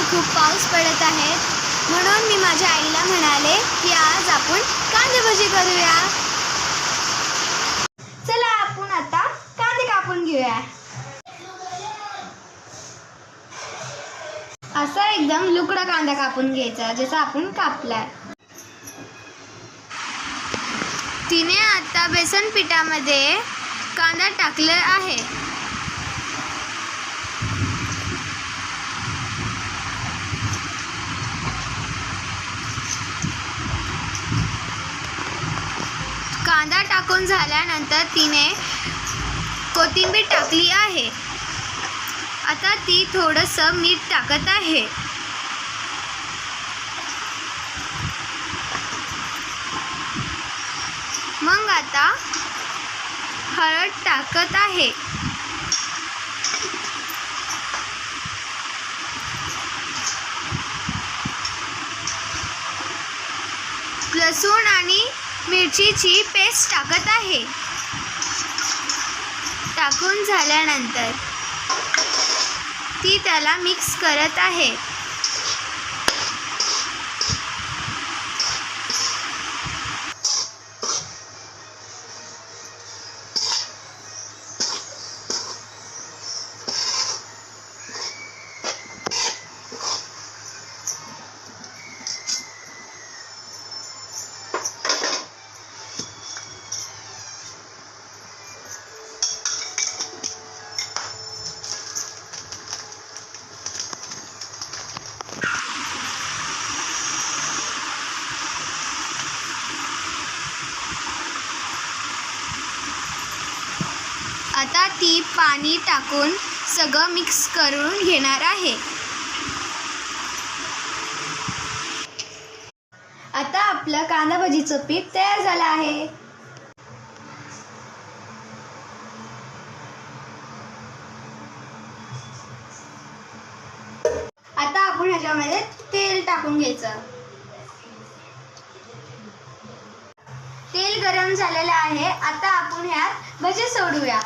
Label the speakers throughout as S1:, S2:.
S1: खूप पाऊस पडत आहे, म्हणून मी माझ्या आईला म्हणाले की आज आपण कांदे भजी करूया. चला आपण आता कांदे कापून घेऊया. असा एकदम लुकडा कांदा कापून घ्यायचा जसा आपण कापलाय. तिने आता बेसन पिठामध्ये कांदा टाकला आहे. कांदा टाकून झाल्यानंतर तिने कोथिंबीर टाकली आहे. आता ती थोडंसं मीठ टाकत आहे. मग आता हळद टाकत आहे. लसूण आणि मिरचीची पेस्ट टाकत आहे. टाकून झाल्यानंतर ती त्याला मिक्स करत आहे. आता ती पाणी टाकून सगळं मिक्स करून घेणार आहे. आता आपलं कांदा भजीचं पीठ तयार झालं आहे. आता आपण ह्याच्यामध्ये तेल टाकून घ्यायचं. तेल गरम झालेलं आहे. आता आपण ह्यात भजी सोडूया.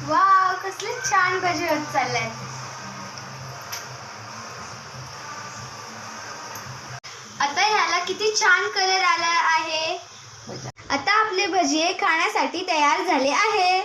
S1: वाव, कसले छान भजी होत चाललेत. आता ह्याला किती छान कलर आला आहे. आता आपले भजी खाण्यासाठी तयार झाले आहे.